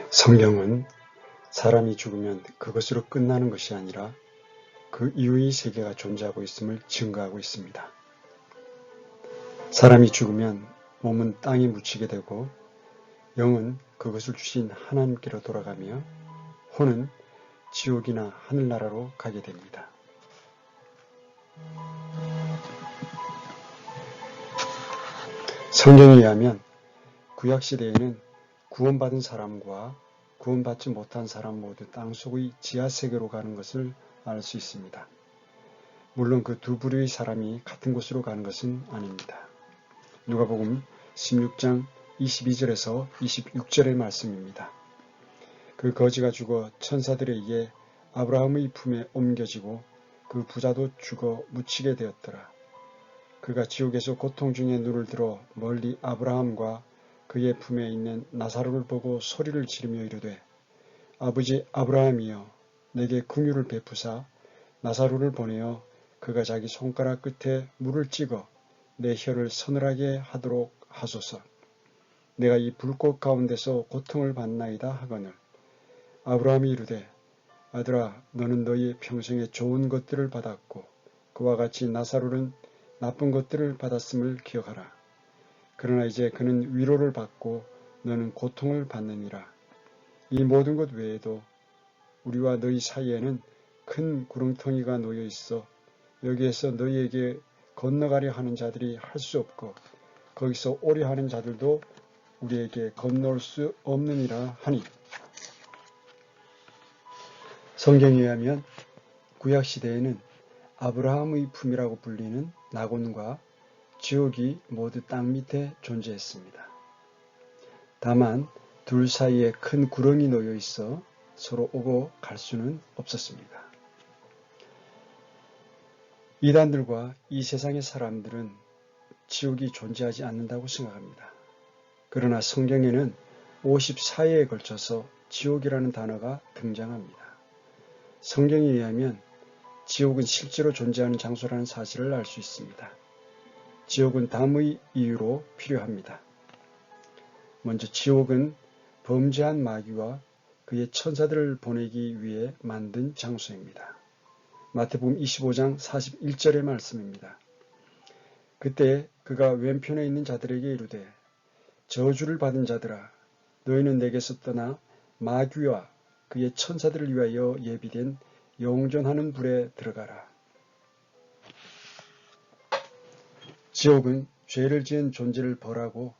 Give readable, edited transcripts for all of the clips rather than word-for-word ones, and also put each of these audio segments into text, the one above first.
성경은 사람이 죽으면 그것으로 끝나는 것이 아니라 그 이후의 세계가 존재하고 있음을 증거하고 있습니다. 사람이 죽으면 몸은 땅에 묻히게 되고 영은 그것을 주신 하나님께로 돌아가며 혼은 지옥이나 하늘나라로 가게 됩니다. 성경에 의하면 구약시대에는 구원받은 사람과 구원받지 못한 사람 모두 땅속의 지하세계로 가는 것을 알 수 있습니다. 물론 그 두 부류의 사람이 같은 곳으로 가는 것은 아닙니다. 누가복음 16장 22절에서 26절의 말씀입니다. 그 거지가 죽어 천사들에 의해 아브라함의 품에 옮겨지고 그 부자도 죽어 묻히게 되었더라. 그가 지옥에서 고통 중에 눈을 들어 멀리 아브라함과 그의 품에 있는 나사로를 보고 소리를 지르며 이르되 아버지 아브라함이여 내게 긍휼을 베푸사 나사로를 보내어 그가 자기 손가락 끝에 물을 찍어 내 혀를 서늘하게 하도록 하소서. 내가 이 불꽃 가운데서 고통을 받나이다 하거늘 아브라함이 이르되 아들아 너는 너희 평생에 좋은 것들을 받았고 그와 같이 나사로는 나쁜 것들을 받았음을 기억하라. 그러나 이제 그는 위로를 받고 너는 고통을 받느니라. 이 모든 것 외에도 우리와 너희 사이에는 큰 구렁텅이가 놓여 있어 여기에서 너희에게 건너가려 하는 자들이 할 수 없고 거기서 오려 하는 자들도 우리에게 건너올 수 없느니라 하니. 성경에 의하면 구약시대에는 아브라함의 품이라고 불리는 낙원과 지옥이 모두 땅 밑에 존재했습니다. 다만 둘 사이에 큰 구렁이 놓여 있어 서로 오고 갈 수는 없었습니다. 이단들과 이 세상의 사람들은 지옥이 존재하지 않는다고 생각합니다. 그러나 성경에는 54회에 걸쳐서 지옥이라는 단어가 등장합니다. 성경에 의하면 지옥은 실제로 존재하는 장소라는 사실을 알 수 있습니다. 지옥은 다음의 이유로 필요합니다. 먼저 지옥은 범죄한 마귀와 그의 천사들을 보내기 위해 만든 장소입니다. 마태복음 25장 41절의 말씀입니다. 그때 그가 왼편에 있는 자들에게 이르되 저주를 받은 자들아 너희는 내게서 떠나 마귀와 그의 천사들을 위하여 예비된 영존하는 불에 들어가라. 지옥은 죄를 지은 존재를 벌하고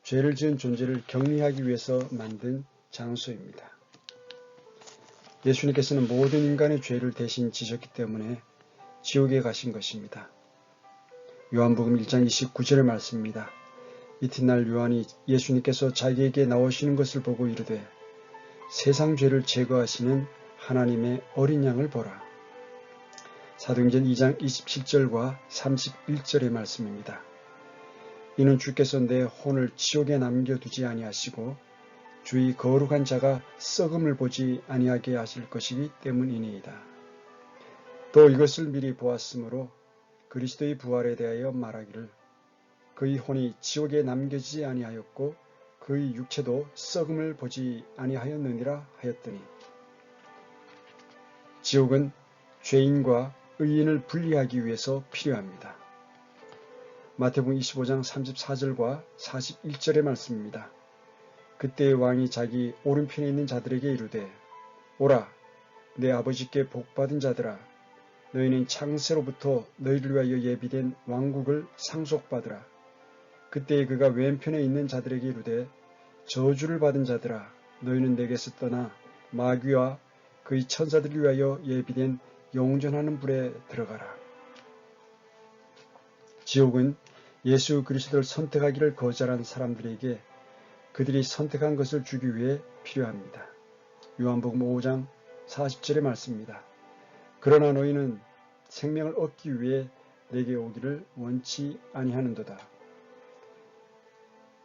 죄를 지은 존재를 격리하기 위해서 만든 장소입니다. 예수님께서는 모든 인간의 죄를 대신 지셨기 때문에 지옥에 가신 것입니다. 요한복음 1장 29절의 말씀입니다. 이튿날 요한이 예수님께서 자기에게 나오시는 것을 보고 이르되 세상 죄를 제거하시는 하나님의 어린 양을 보라. 사도행전 2장 27절과 31절의 말씀입니다. 이는 주께서 내 혼을 지옥에 남겨두지 아니하시고 주의 거룩한 자가 썩음을 보지 아니하게 하실 것이기 때문이니이다. 또 이것을 미리 보았으므로 그리스도의 부활에 대하여 말하기를 그의 혼이 지옥에 남겨지지 아니하였고 그의 육체도 썩음을 보지 아니하였느니라 하였더니 지옥은 죄인과 의인을 분리하기 위해서 필요합니다. 마태복음 25장 34절과 41절의 말씀입니다. 그때 왕이 자기 오른편에 있는 자들에게 이르되 오라 내 아버지께 복받은 자들아 너희는 창세로부터 너희를 위하여 예비된 왕국을 상속받으라. 그때 그가 왼편에 있는 자들에게 이르되 저주를 받은 자들아 너희는 내게서 떠나 마귀와 그의 천사들을 위하여 예비된 영존하는 불에 들어가라. 지옥은 예수 그리스도를 선택하기를 거절한 사람들에게 그들이 선택한 것을 주기 위해 필요합니다. 요한복음 5장 40절의 말씀입니다. 그러나 너희는 생명을 얻기 위해 내게 오기를 원치 아니하는도다.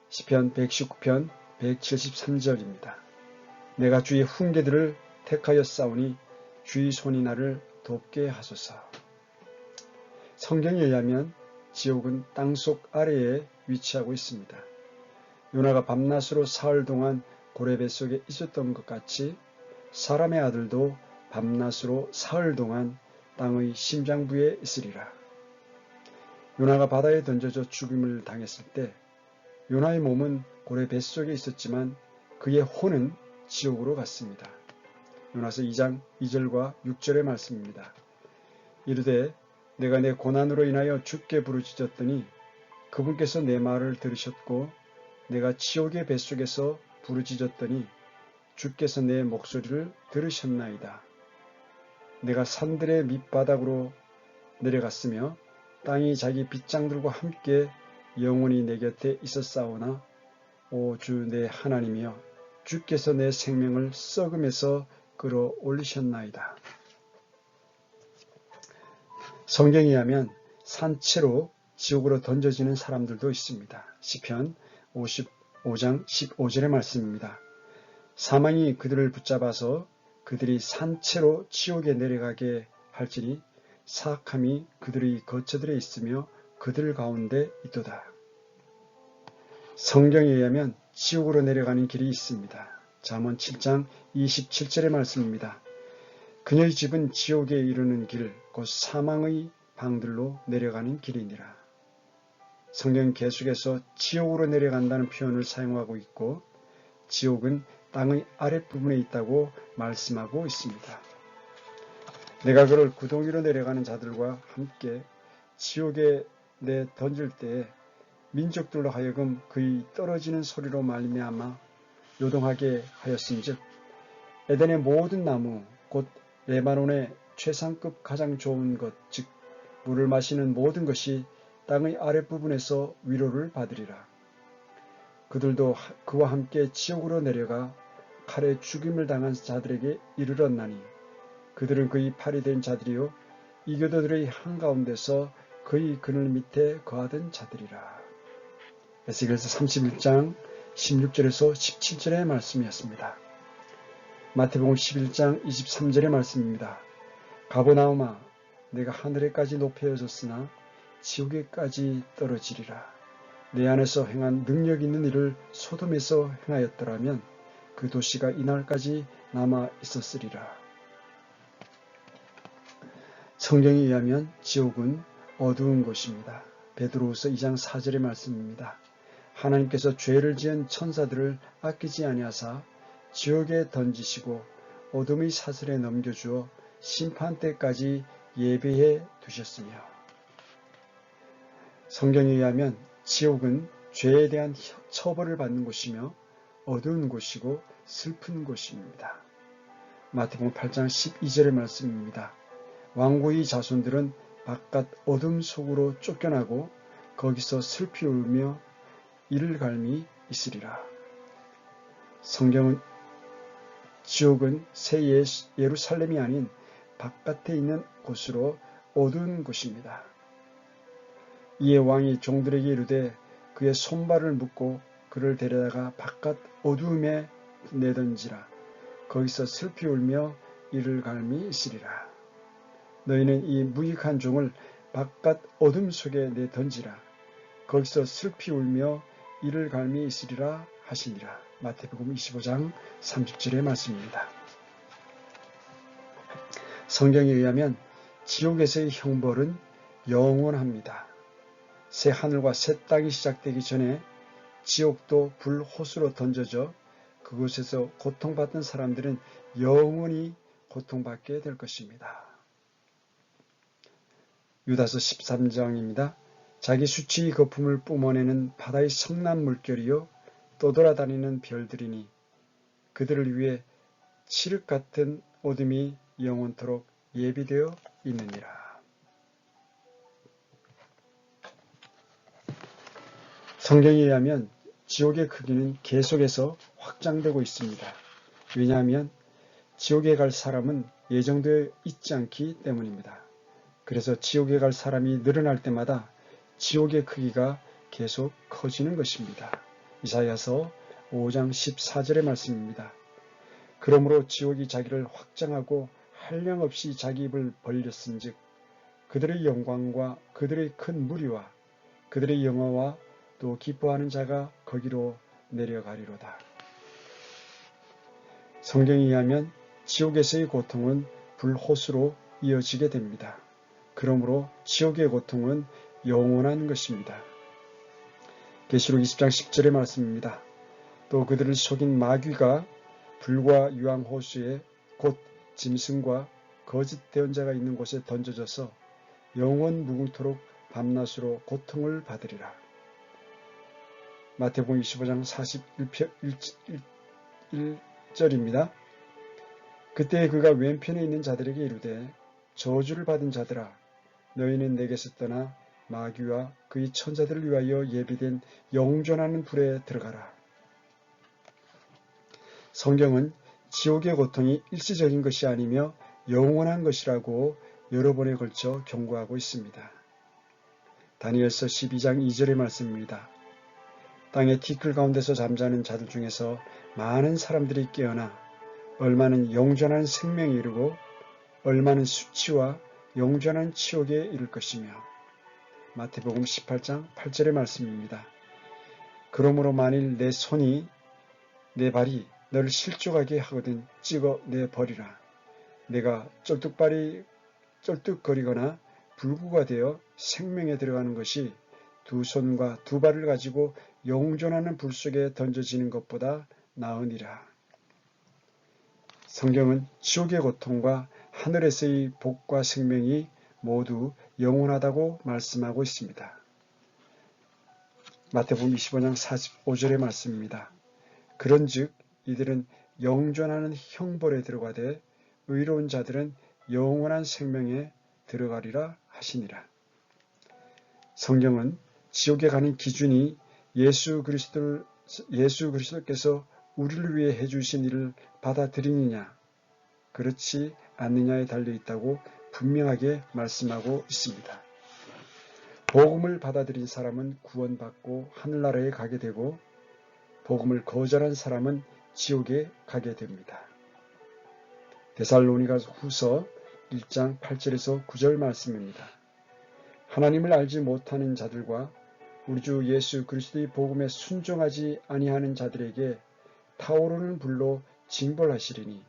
시편 119편 173절입니다. 내가 주의 훈계들을 택하여 싸우니 주의 손이 나를 돕게 하소서. 성경에 의하면 지옥은 땅속 아래에 위치하고 있습니다. 요나가 밤낮으로 사흘 동안 고래 뱃속에 있었던 것 같이 사람의 아들도 밤낮으로 사흘 동안 땅의 심장부에 있으리라. 요나가 바다에 던져져 죽임을 당했을 때 요나의 몸은 고래 뱃속에 있었지만 그의 혼은 지옥으로 갔습니다. 요나서 2장 2절과 6절의 말씀입니다. 이르되 내가 내 고난으로 인하여 주께 부르짖었더니 그분께서 내 말을 들으셨고 내가 지옥의 뱃속에서 부르짖었더니 주께서 내 목소리를 들으셨나이다. 내가 산들의 밑바닥으로 내려갔으며 땅이 자기 빗장들과 함께 영원히 내 곁에 있었사오나 오 주 내 하나님이여 주께서 내 생명을 썩음에서 끌어올리셨나이다. 성경에 의하면 산채로 지옥으로 던져지는 사람들도 있습니다. 시편 55장 15절의 말씀입니다. 사망이 그들을 붙잡아서 그들이 산채로 지옥에 내려가게 할지니 사악함이 그들의 거처들에 있으며 그들 가운데 있도다. 성경에 의하면 지옥으로 내려가는 길이 있습니다. 잠언 7장 27절의 말씀입니다. 그녀의 집은 지옥에 이르는 길, 곧 사망의 방들로 내려가는 길이니라. 성경 계속해서 지옥으로 내려간다는 표현을 사용하고 있고 지옥은 땅의 아랫부분에 있다고 말씀하고 있습니다. 내가 그를 구덩이로 내려가는 자들과 함께 지옥에 내 던질 때에 민족들로 하여금 그의 떨어지는 소리로 말미암아 요동하게 하였은즉 에덴의 모든 나무 곧 레바논의 최상급 가장 좋은 것 즉 물을 마시는 모든 것이 땅의 아랫부분에서 위로를 받으리라. 그들도 그와 함께 지옥으로 내려가 칼에 죽임을 당한 자들에게 이르렀나니 그들은 그의 팔이 된 자들이요 이교도들의 한가운데서 그의 그늘 밑에 거하던 자들이라. 에스겔서 31장 16절에서 17절의 말씀이었습니다. 마태복음 11장 23절의 말씀입니다. 가버나움아 내가 하늘에까지 높여졌으나 지옥에까지 떨어지리라. 내 안에서 행한 능력 있는 일을 소돔에서 행하였더라면 그 도시가 이날까지 남아 있었으리라. 성경에 의하면 지옥은 어두운 곳입니다. 베드로후서 2장 4절의 말씀입니다. 하나님께서 죄를 지은 천사들을 아끼지 아니하사 지옥에 던지시고 어둠의 사슬에 넘겨주어 심판 때까지 예배해 두셨으며 성경에 의하면 지옥은 죄에 대한 처벌을 받는 곳이며 어두운 곳이고 슬픈 곳입니다. 마태복음 8장 12절의 말씀입니다. 왕고의 자손들은 바깥 어둠 속으로 쫓겨나고 거기서 슬피 울며 이를 갈미 있으리라. 성경은 지옥은 새 예루살렘이 아닌 바깥에 있는 곳으로 어두운 곳입니다. 이에 왕이 종들에게 이르되 그의 손발을 묶고 그를 데려다가 바깥 어두움에 내던지라. 거기서 슬피 울며 이를 갈미 있으리라. 너희는 이 무익한 종을 바깥 어둠 속에 내던지라. 거기서 슬피 울며 이를 갈미 있으리라 하시니라. 마태복음 25장 30절의 말씀입니다. 성경에 의하면 지옥에서의 형벌은 영원합니다. 새 하늘과 새 땅이 시작되기 전에 지옥도 불호수로 던져져 그곳에서 고통받던 사람들은 영원히 고통받게 될 것입니다. 유다서 13장입니다. 자기 수치의 거품을 뿜어내는 바다의 성난 물결이요 떠돌아다니는 별들이니 그들을 위해 칠흑 같은 어둠이 영원토록 예비되어 있느니라. 성경에 의하면 지옥의 크기는 계속해서 확장되고 있습니다. 왜냐하면 지옥에 갈 사람은 예정되어 있지 않기 때문입니다. 그래서 지옥에 갈 사람이 늘어날 때마다 지옥의 크기가 계속 커지는 것입니다. 이사야서 5장 14절의 말씀입니다. 그러므로 지옥이 자기를 확장하고 한량없이 자기 입을 벌렸은즉 그들의 영광과 그들의 큰 무리와 그들의 영화와 또 기뻐하는 자가 거기로 내려가리로다. 성경에 의하면 지옥에서의 고통은 불호수로 이어지게 됩니다. 그러므로 지옥의 고통은 영원한 것입니다. 계시록 20장 10절의 말씀입니다. 또 그들을 속인 마귀가 불과 유황호수에 곧 짐승과 거짓 대언자가 있는 곳에 던져져서 영원 무궁토록 밤낮으로 고통을 받으리라. 마태복음 25장 41절입니다. 그때 그가 왼편에 있는 자들에게 이르되 저주를 받은 자들아 너희는 내게서 떠나 마귀와 그의 천사들을 위하여 예비된 영존하는 불에 들어가라. 성경은 지옥의 고통이 일시적인 것이 아니며 영원한 것이라고 여러 번에 걸쳐 경고하고 있습니다. 다니엘서 12장 2절의 말씀입니다. 땅의 티끌 가운데서 잠자는 자들 중에서 많은 사람들이 깨어나 얼마는 영존한 생명에 이르고 얼마는 수치와 영존한 치욕에 이를 것이며 마태복음 18장 8절의 말씀입니다. 그러므로 만일 내 손이 내 발이 너를 실족하게 하거든 찍어 내버리라. 내가 쩔뚝거리거나 불구가 되어 생명에 들어가는 것이 두 손과 두 발을 가지고 영존하는 불 속에 던져지는 것보다 나으니라. 성경은 지옥의 고통과 하늘에서의 복과 생명이 모두 영원하다고 말씀하고 있습니다. 마태복음 25장 45절의 말씀입니다. 그런즉 이들은 영존하는 형벌에 들어가되 의로운 자들은 영원한 생명에 들어가리라 하시니라. 성경은 지옥에 가는 기준이 예수 그리스도께서 우리를 위해 해주신 일을 받아들이느냐 그렇지 않느냐에 달려있다고 분명하게 말씀하고 있습니다. 복음을 받아들인 사람은 구원받고 하늘나라에 가게 되고 복음을 거절한 사람은 지옥에 가게 됩니다. 데살로니가후서 1장 8절에서 9절 말씀입니다. 하나님을 알지 못하는 자들과 우리 주 예수 그리스도의 복음에 순종하지 아니하는 자들에게 타오르는 불로 징벌하시리니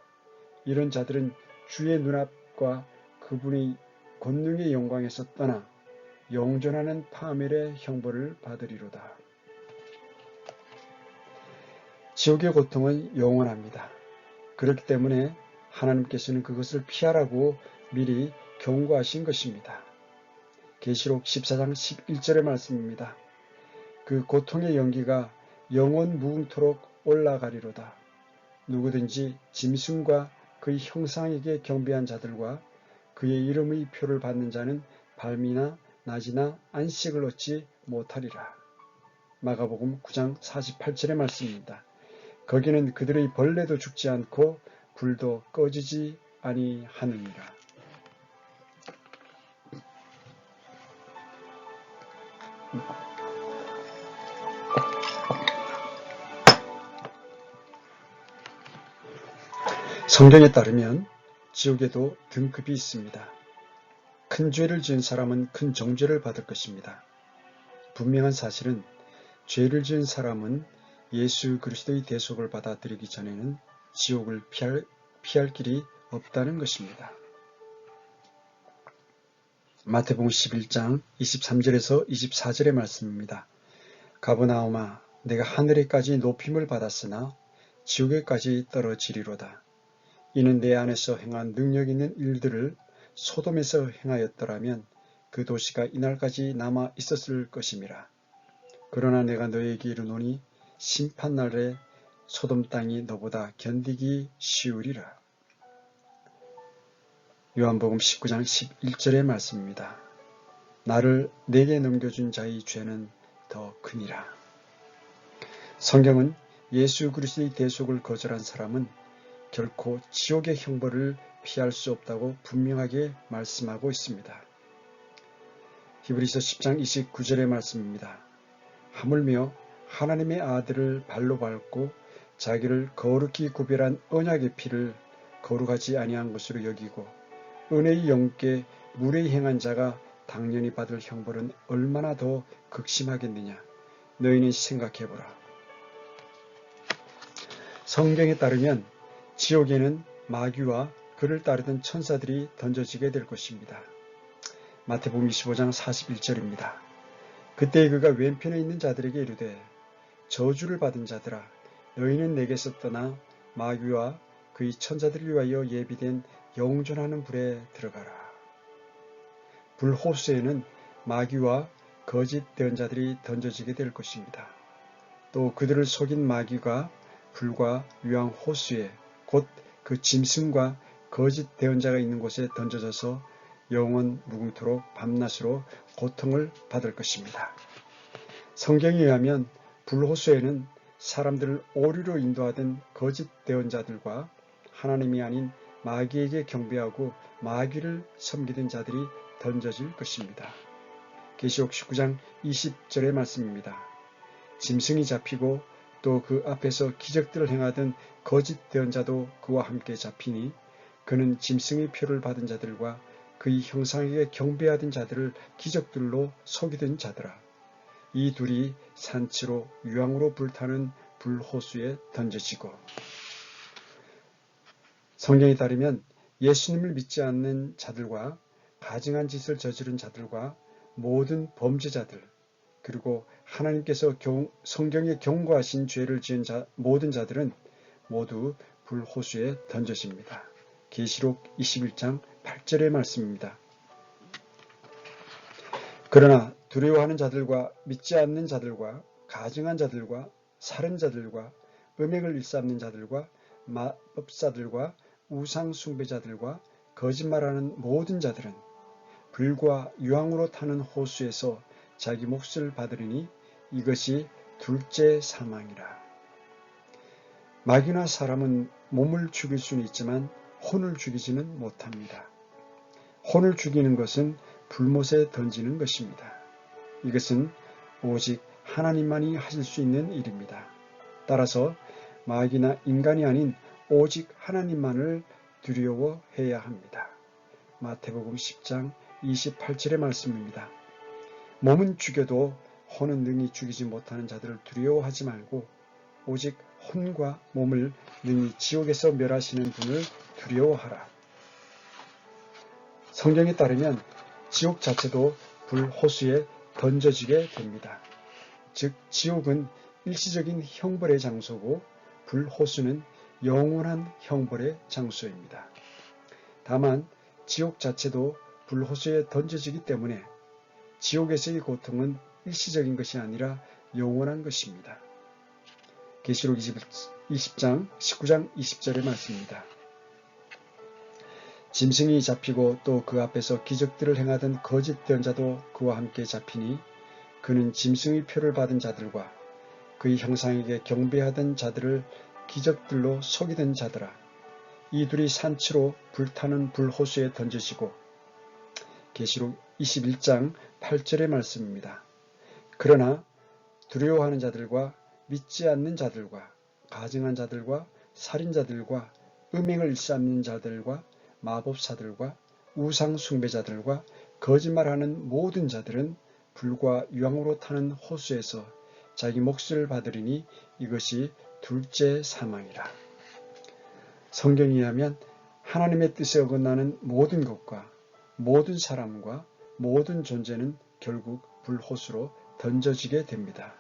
이런 자들은 주의 눈앞과 그분의 권능의 영광에서 떠나 영존하는 파멸의 형벌을 받으리로다. 지옥의 고통은 영원합니다. 그렇기 때문에 하나님께서는 그것을 피하라고 미리 경고하신 것입니다. 계시록 14장 11절의 말씀입니다. 그 고통의 연기가 영원 무궁토록 올라가리로다. 누구든지 짐승과 그의 형상에게 경배한 자들과 그의 이름의 표를 받는 자는 밤이나 낮이나 안식을 얻지 못하리라. 마가복음 9장 48절의 말씀입니다. 거기는 그들의 벌레도 죽지 않고 불도 꺼지지 아니하느니라. 성경에 따르면 지옥에도 등급이 있습니다. 큰 죄를 지은 사람은 큰 정죄를 받을 것입니다. 분명한 사실은 죄를 지은 사람은 예수 그리스도의 대속을 받아들이기 전에는 지옥을 피할 길이 없다는 것입니다. 마태복음 11장 23절에서 24절의 말씀입니다. 가버나움아 내가 하늘에까지 높임을 받았으나 지옥에까지 떨어지리로다. 이는 내 안에서 행한 능력 있는 일들을 소돔에서 행하였더라면 그 도시가 이날까지 남아 있었을 것임이라. 그러나 내가 너에게 이르노니 심판날에 소돔 땅이 너보다 견디기 쉬우리라. 요한복음 19장 11절의 말씀입니다. 나를 내게 넘겨준 자의 죄는 더 크니라. 성경은 예수 그리스도의 대속을 거절한 사람은 결코 지옥의 형벌을 피할 수 없다고 분명하게 말씀하고 있습니다. 히브리서 10장 29절의 말씀입니다. 하물며 하나님의 아들을 발로 밟고 자기를 거룩히 구별한 언약의 피를 거룩하지 아니한 것으로 여기고 은혜의 영께 무례히 행한 자가 당연히 받을 형벌은 얼마나 더 극심하겠느냐. 너희는 생각해보라. 성경에 따르면 지옥에는 마귀와 그를 따르던 천사들이 던져지게 될 것입니다. 마태복음 25장 41절입니다. 그때 그가 왼편에 있는 자들에게 이르되 저주를 받은 자들아 너희는 내게서 떠나 마귀와 그의 천사들을 위하여 예비된 영존하는 불에 들어가라. 불호수에는 마귀와 거짓 대언자들이 던져지게 될 것입니다. 또 그들을 속인 마귀가 불과 유황 호수에 곧 그 짐승과 거짓 대언자가 있는 곳에 던져져서 영원 무궁토록 밤낮으로 고통을 받을 것입니다. 성경에 의하면 불호수에는 사람들을 오류로 인도하던 거짓 대언자들과 하나님이 아닌 마귀에게 경배하고 마귀를 섬기던 자들이 던져질 것입니다. 계시록 19장 20절의 말씀입니다. 짐승이 잡히고 또 그 앞에서 기적들을 행하던 거짓 대언자도 그와 함께 잡히니 그는 짐승의 표를 받은 자들과 그의 형상에게 경배하던 자들을 기적들로 속이던 자더라. 이 둘이 산치로 유황으로 불타는 불호수에 던져지고 성경에 따르면 예수님을 믿지 않는 자들과 가증한 짓을 저지른 자들과 모든 범죄자들 그리고 하나님께서 성경에 경고하신 죄를 지은 모든 자들은 모두 불호수에 던져집니다. 계시록 21장 8절의 말씀입니다. 그러나 두려워하는 자들과 믿지 않는 자들과 가증한 자들과 살인자들과 음행을 일삼는 자들과 마법사들과 우상 숭배자들과 거짓말하는 모든 자들은 불과 유황으로 타는 호수에서 자기 몫을 받으리니 이것이 둘째 사망이라. 마귀나 사람은 몸을 죽일 수는 있지만 혼을 죽이지는 못합니다. 혼을 죽이는 것은 불못에 던지는 것입니다. 이것은 오직 하나님만이 하실 수 있는 일입니다. 따라서 마귀나 인간이 아닌 오직 하나님만을 두려워해야 합니다. 마태복음 10장 28절의 말씀입니다. 몸은 죽여도 혼은 능히 죽이지 못하는 자들을 두려워하지 말고 오직 혼과 몸을 능히 지옥에서 멸하시는 분을 두려워하라. 성경에 따르면 지옥 자체도 불호수에 던져지게 됩니다. 즉 지옥은 일시적인 형벌의 장소고 불호수는 영원한 형벌의 장소입니다. 다만 지옥 자체도 불호수에 던져지기 때문에 지옥에서의 고통은 일시적인 것이 아니라 영원한 것입니다. 계시록 20장 19장 20절의 말씀입니다. 짐승이 잡히고 또 그 앞에서 기적들을 행하던 거짓 대언자도 그와 함께 잡히니 그는 짐승의 표를 받은 자들과 그의 형상에게 경배하던 자들을 기적들로 속이던 자더라. 이 둘이 산치로 불타는 불호수에 던져지고 계시록 21장 8절의 말씀입니다. 그러나 두려워하는 자들과 믿지 않는 자들과 가증한 자들과 살인자들과 음행을 일삼는 자들과 마법사들과 우상 숭배자들과 거짓말하는 모든 자들은 불과 유황으로 타는 호수에서 자기 몫을 받으리니 이것이 둘째 사망이라. 성경에 의하면 하나님의 뜻에 어긋나는 모든 것과 모든 사람과 모든 존재는 결국 불호수로 던져지게 됩니다.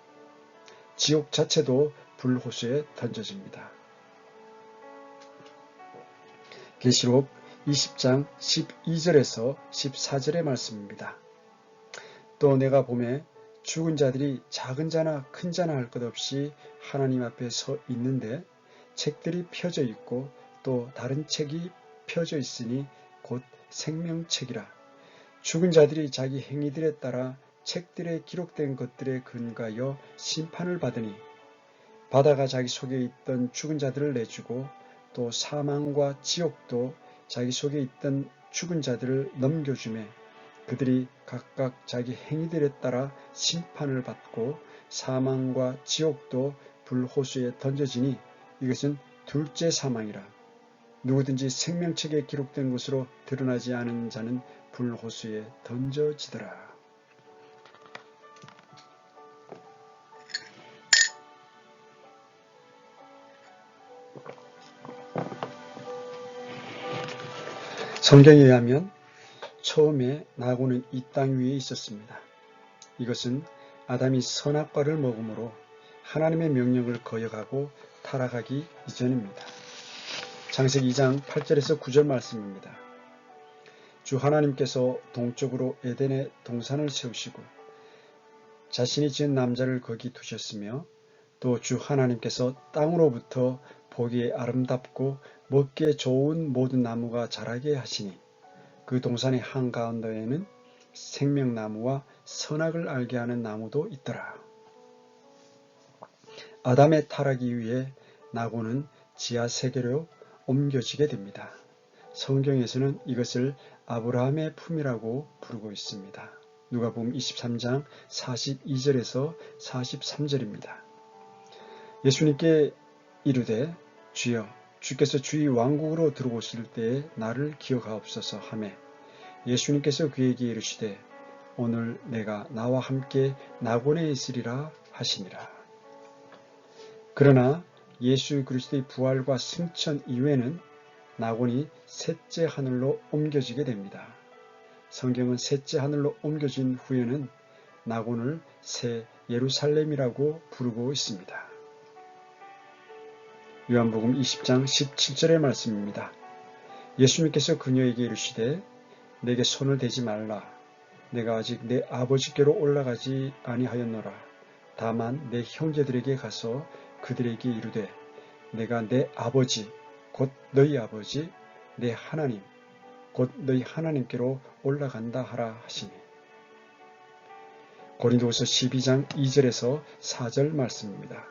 지옥 자체도 불호수에 던져집니다. 계시록 20장 12절에서 14절의 말씀입니다. 또 내가 보매 죽은 자들이 작은 자나 큰 자나 할 것 없이 하나님 앞에 서 있는데 책들이 펴져 있고 또 다른 책이 펴져 있으니 곧 생명책이라. 죽은 자들이 자기 행위들에 따라 책들에 기록된 것들에 근거하여 심판을 받으니 바다가 자기 속에 있던 죽은 자들을 내주고 또 사망과 지옥도 자기 속에 있던 죽은 자들을 넘겨주매 그들이 각각 자기 행위들에 따라 심판을 받고 사망과 지옥도 불호수에 던져지니 이것은 둘째 사망이라. 누구든지 생명책에 기록된 것으로 드러나지 않은 자는 불호수에 던져지더라. 성경에 의하면 처음에 나고는 이 땅 위에 있었습니다. 이것은 아담이 선악과를 먹음으로 하나님의 명령을 거역하고 타락하기 이전입니다. 창세기 2장 8절에서 9절 말씀입니다. 주 하나님께서 동쪽으로 에덴의 동산을 세우시고 자신이 지은 남자를 거기 두셨으며 또 주 하나님께서 땅으로부터 보기에 아름답고 먹기에 좋은 모든 나무가 자라게 하시니 그 동산의 한가운데에는 생명나무와 선악을 알게 하는 나무도 있더라. 아담의 타락 이후에 나고는 지하 세계로 옮겨지게 됩니다. 성경에서는 이것을 아브라함의 품이라고 부르고 있습니다. 누가복음 23장 42절에서 43절입니다. 예수님께 이르되 주여 주께서 주의 왕국으로 들어오실 때에 나를 기억하옵소서 하매 예수님께서 그에게 이르시되 오늘 내가 나와 함께 낙원에 있으리라 하시니라. 그러나 예수 그리스도의 부활과 승천 이후에는 낙원이 셋째 하늘로 옮겨지게 됩니다. 성경은 셋째 하늘로 옮겨진 후에는 낙원을 새 예루살렘이라고 부르고 있습니다. 요한복음 20장 17절의 말씀입니다. 예수님께서 그녀에게 이르시되 내게 손을 대지 말라. 내가 아직 내 아버지께로 올라가지 아니하였노라. 다만 내 형제들에게 가서 그들에게 이르되 내가 내 아버지 곧 너희 아버지 내 하나님 곧 너희 하나님께로 올라간다 하라 하시니. 고린도후서 12장 2절에서 4절 말씀입니다.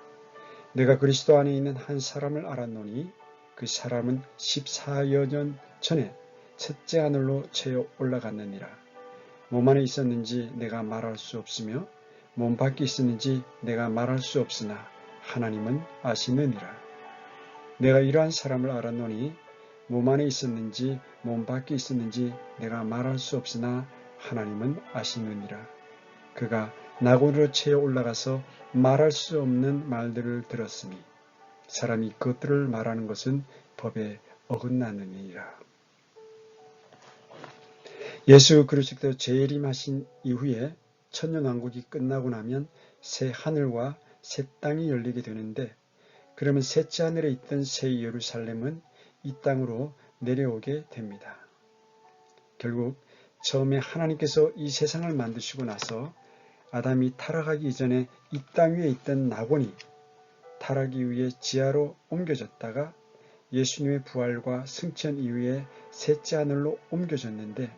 내가 그리스도 안에 있는 한 사람을 알았노니 그 사람은 14여 년 전에 셋째 하늘로 채어 올라갔느니라. 몸 안에 있었는지 내가 말할 수 없으며 몸 밖에 있었는지 내가 말할 수 없으나 하나님은 아시느니라. 내가 이러한 사람을 알았노니 몸 안에 있었는지 몸 밖에 있었는지 내가 말할 수 없으나 하나님은 아시느니라. 그가 낙원으로 채어 올라가서 말할 수 없는 말들을 들었으니 사람이 그것들을 말하는 것은 법에 어긋나느니라. 예수 그리스도께서 재림하신 이후에 천년왕국이 끝나고 나면 새 하늘과 새 땅이 열리게 되는데 그러면 셋째 하늘에 있던 새 예루살렘은 이 땅으로 내려오게 됩니다. 결국 처음에 하나님께서 이 세상을 만드시고 나서 아담이 타락하기 이전에 이 땅 위에 있던 낙원이 타락 이후에 지하로 옮겨졌다가 예수님의 부활과 승천 이후에 셋째 하늘로 옮겨졌는데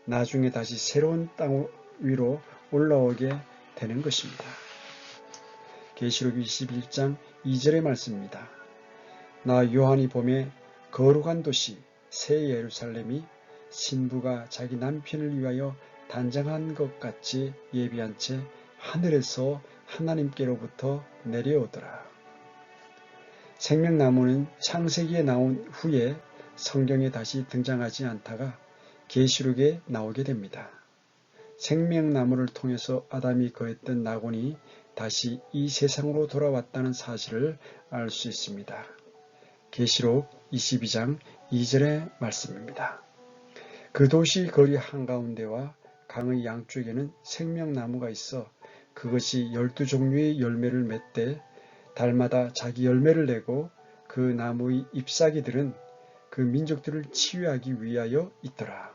나중에 다시 새로운 땅 위로 올라오게 되는 것입니다. 계시록 21장 2절의 말씀입니다. 나 요한이 보매 거룩한 도시 새 예루살렘이 신부가 자기 남편을 위하여 단장한 것 같이 예비한 채 하늘에서 하나님께로부터 내려오더라. 생명나무는 창세기에 나온 후에 성경에 다시 등장하지 않다가 계시록에 나오게 됩니다. 생명나무를 통해서 아담이 거했던 낙원이 다시 이 세상으로 돌아왔다는 사실을 알 수 있습니다. 계시록 22장 2절의 말씀입니다. 그 도시 거리 한가운데와 강의 양쪽에는 생명나무가 있어 그것이 12종류의 열매를 맺되 달마다 자기 열매를 내고 그 나무의 잎사귀들은 그 민족들을 치유하기 위하여 있더라.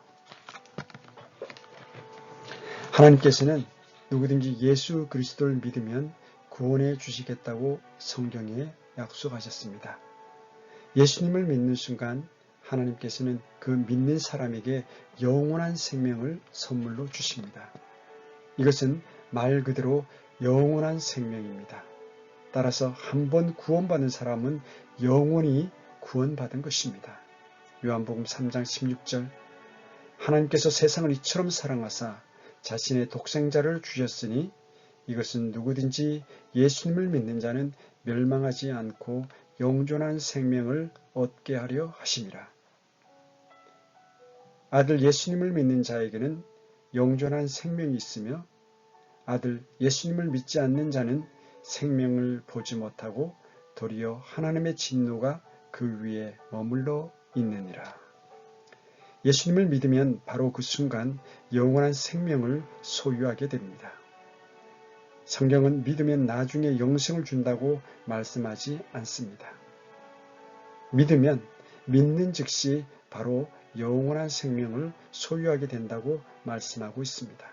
하나님께서는 누구든지 예수 그리스도를 믿으면 구원해 주시겠다고 성경에 약속하셨습니다. 예수님을 믿는 순간 하나님께서는 그 믿는 사람에게 영원한 생명을 선물로 주십니다. 이것은 말 그대로 영원한 생명입니다. 따라서 한번 구원받은 사람은 영원히 구원받은 것입니다. 요한복음 3장 16절 하나님께서 세상을 이처럼 사랑하사 자신의 독생자를 주셨으니 이것은 누구든지 예수님을 믿는 자는 멸망하지 않고 영존한 생명을 얻게 하려 하심이라. 아들 예수님을 믿는 자에게는 영존한 생명이 있으며 아들 예수님을 믿지 않는 자는 생명을 보지 못하고 도리어 하나님의 진노가 그 위에 머물러 있느니라. 예수님을 믿으면 바로 그 순간 영원한 생명을 소유하게 됩니다. 성경은 믿으면 나중에 영생을 준다고 말씀하지 않습니다. 믿으면 믿는 즉시 바로 영원한 생명을 소유하게 된다고 말씀하고 있습니다.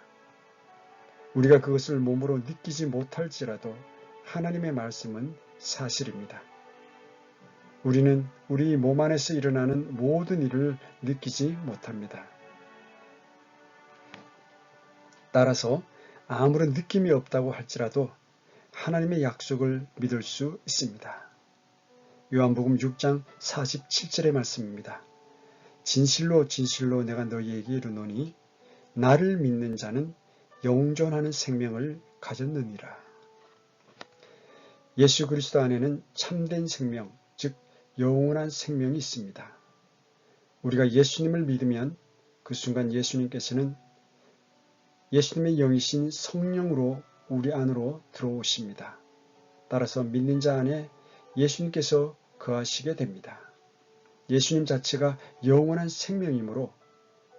우리가 그것을 몸으로 느끼지 못할지라도 하나님의 말씀은 사실입니다. 우리는 우리 몸 안에서 일어나는 모든 일을 느끼지 못합니다. 따라서 아무런 느낌이 없다고 할지라도 하나님의 약속을 믿을 수 있습니다. 요한복음 6장 47절의 말씀입니다. 진실로 진실로 내가 너희에게 이르노니 나를 믿는 자는 영존하는 생명을 가졌느니라. 예수 그리스도 안에는 참된 생명, 즉 영원한 생명이 있습니다. 우리가 예수님을 믿으면 그 순간 예수님께서는 예수님의 영이신 성령으로 우리 안으로 들어오십니다. 따라서 믿는 자 안에 예수님께서 거하시게 됩니다. 예수님 자체가 영원한 생명이므로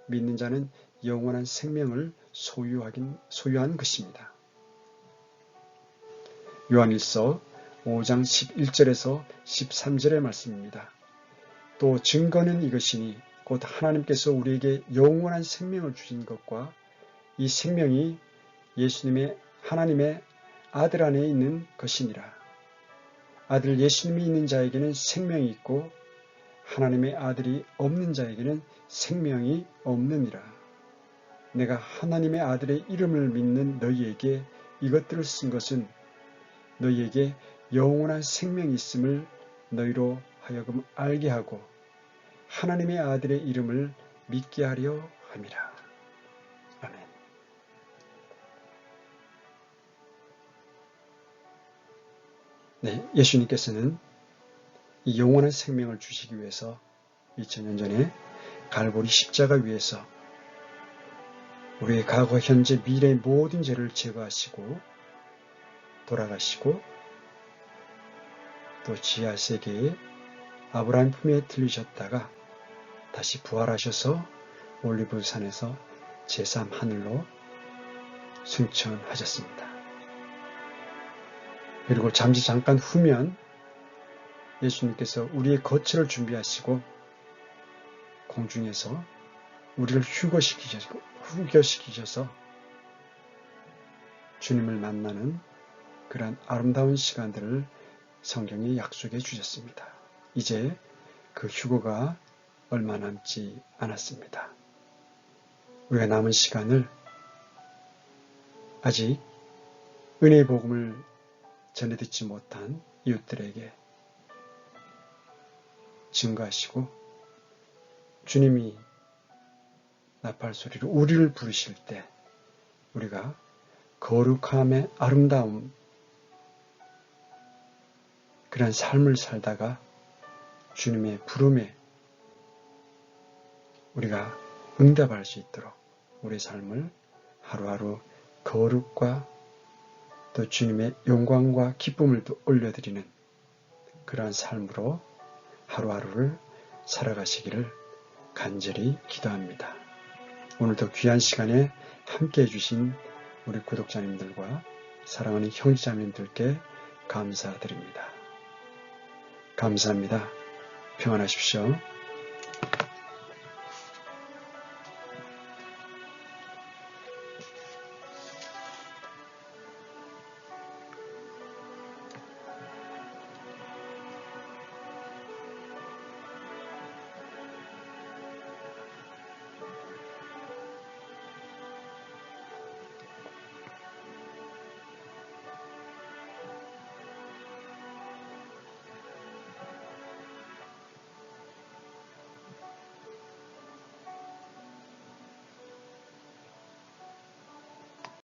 믿는 자는 영원한 생명을 소유한 것입니다. 요한일서 5장 11절에서 13절의 말씀입니다. 또 증거는 이것이니 곧 하나님께서 우리에게 영원한 생명을 주신 것과 이 생명이 예수님의 하나님의 아들 안에 있는 것이니라. 아들 예수님이 있는 자에게는 생명이 있고 하나님의 아들이 없는 자에게는 생명이 없느니라. 내가 하나님의 아들의 이름을 믿는 너희에게 이것들을 쓴 것은 너희에게 영원한 생명이 있음을 너희로 하여금 알게 하고 하나님의 아들의 이름을 믿게 하려 함이라. 아멘. 네, 예수님께서는 이 영원한 생명을 주시기 위해서 2000년 전에 갈보리 십자가 위에서 우리의 과거, 현재, 미래의 모든 죄를 제거하시고 돌아가시고 또 지하 세계에 아브라함 품에 들리셨다가 다시 부활하셔서 올리브산에서 제3하늘로 승천하셨습니다. 그리고 잠깐 후면 예수님께서 우리의 거처를 준비하시고 공중에서 우리를 휴교시키셔서 주님을 만나는 그러한 아름다운 시간들을 성경에 약속해 주셨습니다. 이제 그 휴거가 얼마 남지 않았습니다. 우리가 남은 시간을 아직 은혜의 복음을 전해 듣지 못한 이웃들에게 증거하시고 주님이 나팔소리로 우리를 부르실 때 우리가 거룩함의 아름다움 그런 삶을 살다가 주님의 부름에 우리가 응답할 수 있도록 우리의 삶을 하루하루 거룩과 또 주님의 영광과 기쁨을 또 올려드리는 그러한 삶으로 하루하루를 살아가시기를 간절히 기도합니다. 오늘도 귀한 시간에 함께해 주신 우리 구독자님들과 사랑하는 형제자매님들께 감사드립니다. 감사합니다. 평안하십시오.